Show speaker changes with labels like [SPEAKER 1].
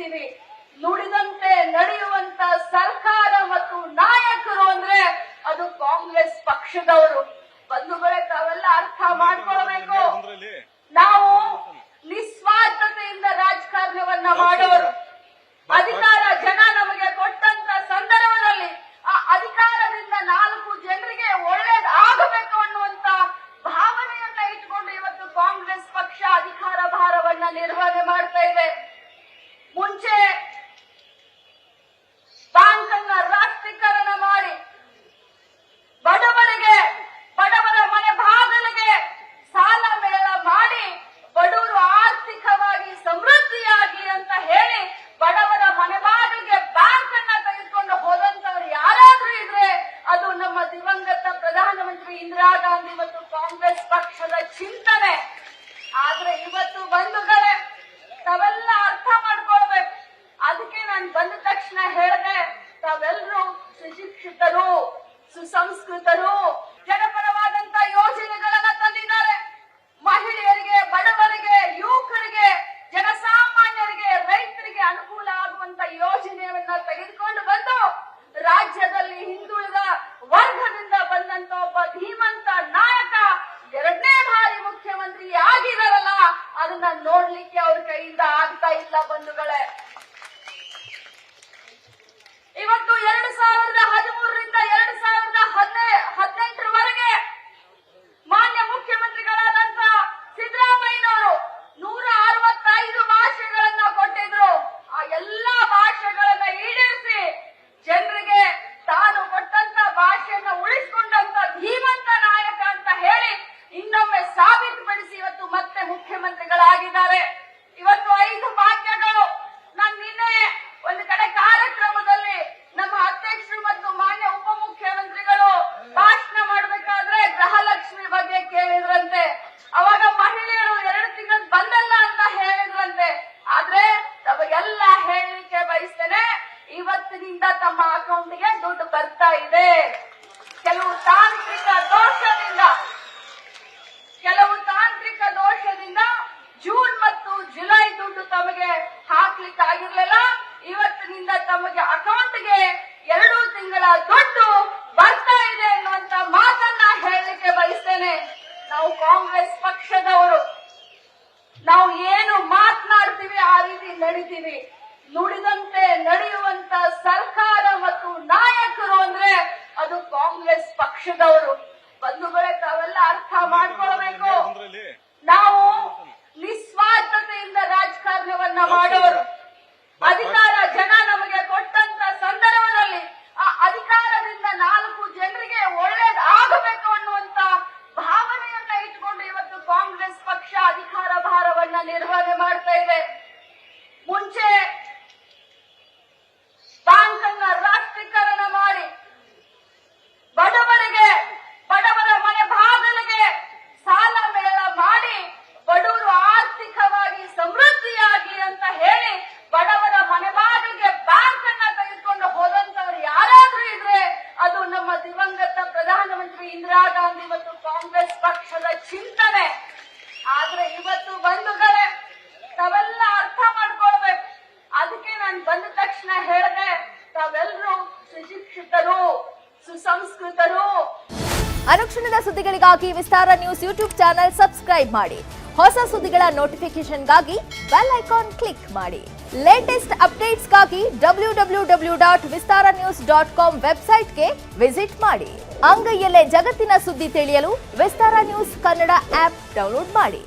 [SPEAKER 1] ನಡೀತೀವಿ. ನುಡಿದಂತೆ ನಡೆಯುವಂತ ಸರ್ಕಾರ ಮತ್ತು ನಾಯಕರು ಅಂದ್ರೆ ಅದು ಕಾಂಗ್ರೆಸ್ ಪಕ್ಷದವರು. ಬಂಧುಗಳೇ, ತಾವೆಲ್ಲ ಅರ್ಥ ಮಾಡ್ಕೊಳ್ಬೇಕು. ನಾವು ನಿಸ್ವಾರ್ಥತೆಯಿಂದ ರಾಜಕಾರಣವನ್ನ ಮಾಡೋರು. ಅಧಿಕಾರ ಜನ ನಮಗೆ ಕೊಟ್ಟಂತ ಸಂದರ್ಭದಲ್ಲಿ ಆ ಅಧಿಕಾರದಿಂದ 4 ಜನರಿಗೆ ಒಳ್ಳೇದಾಗಬೇಕು ಅನ್ನುವಂತ ಭಾವನೆಯನ್ನ ಇಟ್ಕೊಂಡು ಇವತ್ತು ಕಾಂಗ್ರೆಸ್ ಪಕ್ಷ ಅಧಿಕಾರ ಭಾರವನ್ನ ನಿರ್ವಹಣೆ ಮಾಡ್ತಾ ಇದೆ. ಮುಂಚೆ ಬ್ಯಾಂಕ್ ಅನ್ನ ರಾಷ್ಟ್ರೀಕರಣ ಮಾಡಿ ಬಡವರ ಮನೆ ಬಾಗಿಲಿಗೆ ಸಾಲ ಮೇಳ ಮಾಡಿ ಬಡವರು ಆರ್ಥಿಕವಾಗಿ ಸಮೃದ್ಧಿಯಾಗಿ ಅಂತ ಹೇಳಿ ಬಡವರ ಮನೆ ಬಾಗಿಲಿಗೆ ಬ್ಯಾಂಕ್ ಅನ್ನ ತೆಗೆದುಕೊಂಡು ಹೋದಂತವ್ರು ಯಾರಾದ್ರೂ ಇದ್ರೆ ಅದು ನಮ್ಮ ದಿವಂಗತ ಪ್ರಧಾನಮಂತ್ರಿ ಇಂದಿರಾ ಗಾಂಧಿ ಮತ್ತು ಕಾಂಗ್ರೆಸ್ ಪಕ್ಷದ ಚಿಂತನೆ. ಆದ್ರೆ ಇವತ್ತು ಬಂಧುಗಳೇ, ತಾವೆಲ್ಲ ಅರ್ಥ ಮಾಡ್ಕೊಳ್ಬೇಕು. ಅದಕ್ಕೆ ನಾನು ಬಂದ ತಕ್ಷಣ ಹೇಳಿದೆ, ತಾವೆಲ್ಲರೂ ಸುಶಿಕ್ಷಿತರು, ಸುಸಂಸ್ಕೃತರು, ಜನಪರವಾದಂತ ಯೋಜನೆಗಳನ್ನ ತಂದಿದ್ದಾರೆ. ಮಹಿಳೆಯರಿಗೆ, ಬಡವರಿಗೆ, ಯುವಕರಿಗೆ, ಜನಸಾಮಾನ್ಯರಿಗೆ, ರೈತರಿಗೆ ಅನುಕೂಲ ಆಗುವಂತ ಯೋಜನೆಯನ್ನ ತೆಗೆದುಕೊಂಡು ಬಂದು ರಾಜ್ಯದಲ್ಲಿ ಹಿಂದುಳಿದ ವರ್ಗದಿಂದ ಬಂದಂತ ಒಬ್ಬ ಧೀಮಂತ ನಾಯಕ 2ನೇ ಬಾರಿ ಮುಖ್ಯಮಂತ್ರಿ ಆಗಿದಾರಲ್ಲ, ಅದನ್ನ ನೋಡ್ಲಿಕ್ಕೆ ಅವ್ರ ಕೈಯಿಂದ ಆಗ್ತಾ ಇಲ್ಲ ಬಂಧುಗಳೇ. ಇವತ್ತು 2013ರಿಂದ 2018ರವರೆಗೆ ಮಾನ್ಯ ಮುಖ್ಯಮಂತ್ರಿಗಳಾದಂತ ಸಿದ್ದರಾಮಯ್ಯನವರು 165 ಭಾಷೆಗಳನ್ನ ಕೊಟ್ಟಿದ್ರು. ಆ ಎಲ್ಲಾ ಭಾಷೆಗಳನ್ನ ಈಡೇರಿಸಿ ಜನರಿಗೆ ತಾನು ಕೊಟ್ಟಂತ ಭಾಷೆಯನ್ನ ಉಳಿಸಿಕೊಂಡಂತ ಧೀಮಂತ ನಾಯಕ ಅಂತ ಹೇಳಿ ಇನ್ನೊಮ್ಮೆ ಸಾಬೀತುಪಡಿಸಿ ಇವತ್ತು ಮತ್ತೆ ಮುಖ್ಯಮಂತ್ರಿಗಳಾಗಿದ್ದಾರೆ. ಇವತ್ತು 5 ಭಾಗ್ಯಗಳು. ನಾನು ನಿನ್ನೆ ಒಂದು ಕಡೆ ಕಾರ್ಯಕ್ರಮದಲ್ಲಿ ನಮ್ಮ ಅಧ್ಯಕ್ಷರು ಮತ್ತು ಮಾನ್ಯ ಉಪಮುಖ್ಯಮಂತ್ರಿಗಳು ಭಾಷಣ ಮಾಡಬೇಕಾದ್ರೆ ಗೃಹಲಕ್ಷ್ಮಿ ಬಗ್ಗೆ ಕೇಳಿದ್ರಂತೆ. ಅವಾಗ ಮಹಿಳೆಯರು 2 ತಿಂಗಳು ಬಂದಲ್ಲ ಅಂತ ಹೇಳಿದ್ರಂತೆ. ಆದ್ರೆ ತಮಗೆಲ್ಲ ಹೇಳಲಿಕ್ಕೆ ಬಯಸ್ತೇನೆ, ಇವತ್ತಿನಿಂದ ತಮ್ಮ ಅಕೌಂಟ್ಗೆ ದುಡ್ಡು ಬರ್ತಾ ಇದೆ. ಕೆಲವು ತಾಂತ್ರಿಕ ದೋಷದಿಂದ ಜೂನ್ ಮತ್ತು ಜುಲೈ ದುಡ್ಡು ತಮಗೆ ಹಾಕ್ಲಿಕ್ಕೆ ಆಗಿರ್ಲಿಲ್ಲ. ಇವತ್ತಿನಿಂದ ತಮಗೆ ಅಕೌಂಟ್ಗೆ 2 ತಿಂಗಳ ದುಡ್ಡು ಬರ್ತಾ ಇದೆ ಅನ್ನುವಂತ ಮಾತನ್ನ ಹೇಳಲಿಕ್ಕೆ ಬಯಸ್ತೇನೆ. ನಾವು ಕಾಂಗ್ರೆಸ್ ಪಕ್ಷದವರು, ನಾವು ಏನು ಮಾತನಾಡ್ತೀವಿ ಆ ರೀತಿ ನಡೀತೀವಿ. ನುಡಿದಂತೆ ನಡೆಯುವಂತ ಸರ್ಕಾರ ಮತ್ತು ನಾಯಕರು ಅಂದ್ರೆ ಅದು ಕಾಂಗ್ರೆಸ್ ಪಕ್ಷದವರು. ಬಂಧುಗಳೇ, ತಾವೆಲ್ಲ ಅರ್ಥ ಮಾಡ್ಕೊಳ್ಬೇಕು. ನಾವು ನಿಸ್ವಾರ್ಥತೆಯಿಂದ ರಾಜಕಾರಣವನ್ನ ಮಾಡೋರು. ಅಧಿಕಾರ ಜನ ನಮಗೆ ಕೊಟ್ಟಂತ ಸಂದರ್ಭದಲ್ಲಿ ಆ ಅಧಿಕಾರದಿಂದ 4 ಜನರಿಗೆ ಒಳ್ಳೇದಾಗಬೇಕು ಅನ್ನುವಂತ ಭಾವನೆಯನ್ನ ಇಟ್ಕೊಂಡು ಇವತ್ತು ಕಾಂಗ್ರೆಸ್ ಪಕ್ಷ ಅಧಿಕಾರ ಭಾರವನ್ನ ನಿರ್ವಹಣೆ ಮಾಡ್ತಾ ಇದೆ. ಮುಂಚೆ ಬ್ಯಾಂಕ್ ಅನ್ನ ರಾಷ್ಟ್ರೀಕರಣ ಮಾಡಿ ಬಡವರ ಮನೆ ಬಾಗಿಲಿಗೆ ಸಾಲ ಮೇಳ ಮಾಡಿ ಬಡವರು ಆರ್ಥಿಕವಾಗಿ ಸಮೃದ್ಧಿಯಾಗಿ ಅಂತ ಹೇಳಿ ಬಡವರ ಮನೆ ಬಾಗಿಲಿಗೆ ಬ್ಯಾಂಕ್ ಅನ್ನ ತೆಗೆದುಕೊಂಡು ಹೋದಂತವ್ರು ಯಾರಾದ್ರೂ ಇದ್ರೆ ಅದು ನಮ್ಮ ದಿವಂಗತ ಪ್ರಧಾನಮಂತ್ರಿ ಇಂದಿರಾ ಗಾಂಧಿ ಮತ್ತು ಕಾಂಗ್ರೆಸ್ ಪಕ್ಷದ ಚಿಂತನೆ. ಆದ್ರೆ ಇವತ್ತು ಬಂಧುಗಳೇ, ತಾವೆಲ್ಲ ಅರ್ಥ ಮಾಡ್ಕೊಳ್ಬೇಕು. ಅದಕ್ಕೆ ನಾನು ಬಂದ ತಕ್ಷಣ ಹೇಳಿದೆ, ತಾವೆಲ್ಲರೂ ಸುಶಿಕ್ಷಿತರು, ಸುಸಂಸ್ಕೃತರು.
[SPEAKER 2] ಅನುಕ್ಷಣದ ಸುದ್ದಿಗಳಿಗಾಗಿ ವಿಸ್ತಾರ ನ್ಯೂಸ್ ಯೂಟ್ಯೂಬ್ ಚಾನೆಲ್ ಸಬ್ಸ್ಕ್ರೈಬ್ ಮಾಡಿ. ಹೊಸ ಸುದ್ದಿಗಳ ನೋಟಿಫಿಕೇಶನ್ಗಾಗಿ ಬೆಲ್ ಐಕಾನ್ ಕ್ಲಿಕ್ ಮಾಡಿ. ಲೇಟೆಸ್ಟ್ ಅಪ್ಡೇಟ್ಸ್ಗಾಗಿ www.vistaranews.com ವೆಬ್ಸೈಟ್ಗೆ ವಿಸಿಟ್ ಮಾಡಿ. ಅಂಗೈಯಲ್ಲೇ ಜಗತ್ತಿನ ಸುದ್ದಿ ತಿಳಿಯಲು ವಿಸ್ತಾರ ನ್ಯೂಸ್ ಕನ್ನಡ ಆಪ್ ಡೌನ್ಲೋಡ್ ಮಾಡಿ.